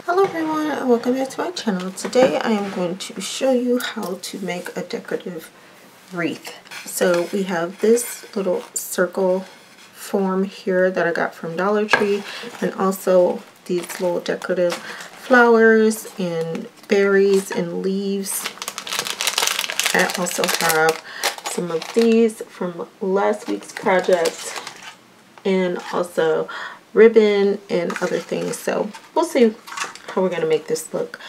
Hello everyone and welcome back to my channel. Today I am going to show you how to make a decorative wreath. So we have this little circle form here that I got from Dollar Tree, and also these little decorative flowers and berries and leaves. I also have some of these from last week's project and also ribbon and other things. So we'll see how we're going to make this look.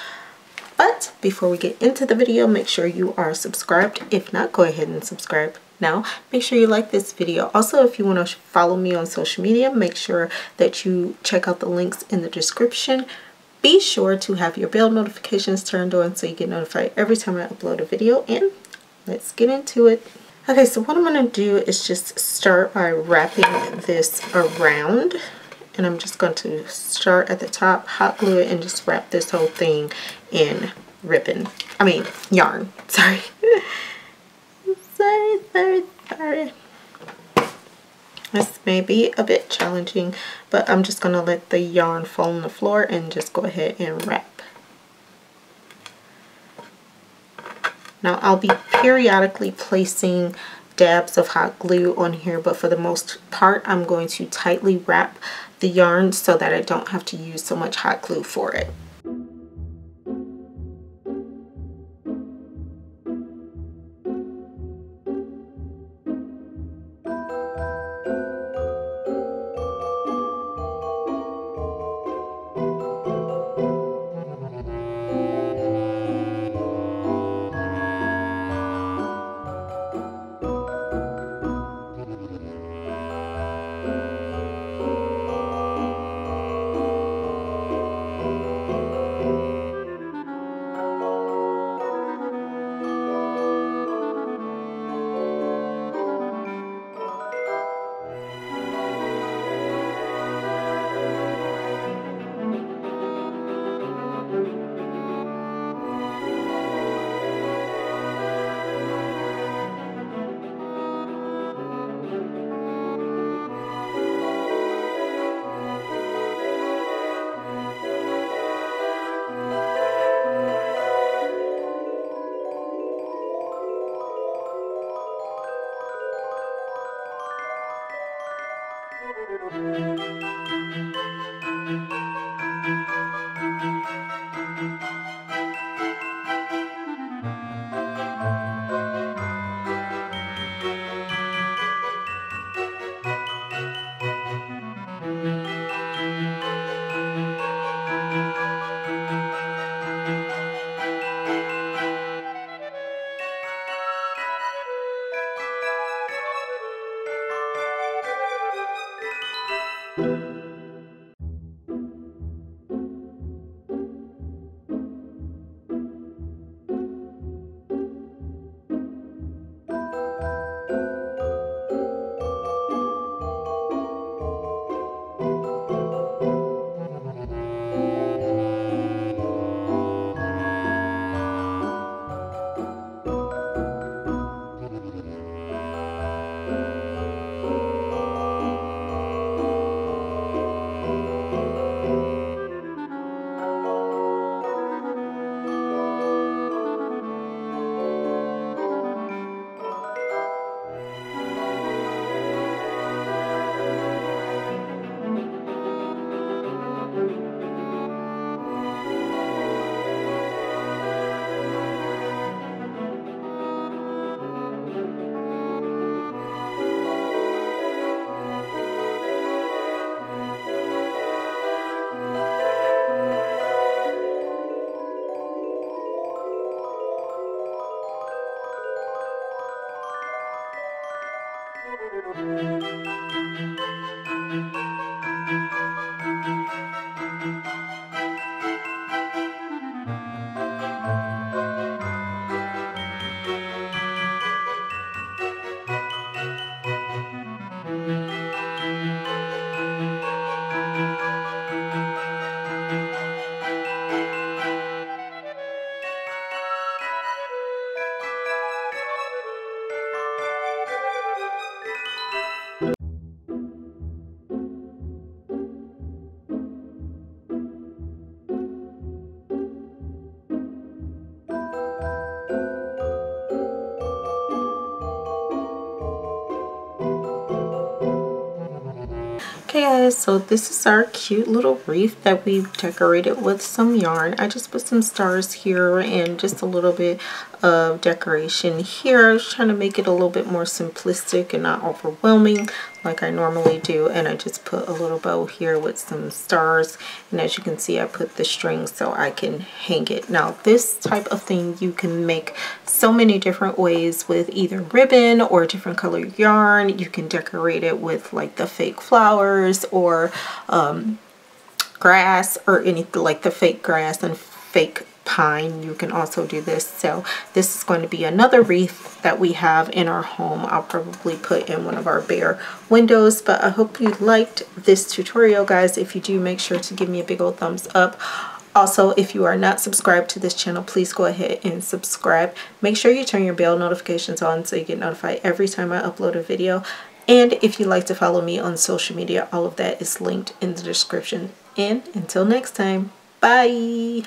But before we get into the video, make sure you are subscribed. If not, go ahead and subscribe now. Make sure you like this video. Also, if you want to follow me on social media, make sure that you check out the links in the description. Be sure to have your bell notifications turned on so you get notified every time I upload a video, and let's get into it. Okay, so what I'm going to do is just start by wrapping this around. And I'm just going to start at the top, hot glue it, and just wrap this whole thing in yarn. Sorry. Sorry. This may be a bit challenging, but I'm just going to let the yarn fall on the floor and just go ahead and wrap. Now I'll be periodically placing dabs of hot glue on here, but for the most part I'm going to tightly wrap the yarn so that I don't have to use so much hot glue for it. Okay guys, so this is our cute little wreath that we've decorated with some yarn. I just put some stars here and just a little bit of decoration here. I was trying to make it a little bit more simplistic and not overwhelming like I normally do. And I just put a little bow here with some stars. And as you can see, I put the string so I can hang it. Now this type of thing you can make so many different ways with either ribbon or different colored yarn. You can decorate it with like the fake flowers or grass or anything like the fake grass and fake pine. You can also do this. So this is going to be another wreath that we have in our home. I'll probably put in one of our bare windows, but I hope you liked this tutorial, guys. If you do, make sure to give me a big old thumbs up. Also, if you are not subscribed to this channel, please go ahead and subscribe. Make sure you turn your bell notifications on so you get notified every time I upload a video. And if you'd like to follow me on social media, all of that is linked in the description. And until next time, bye!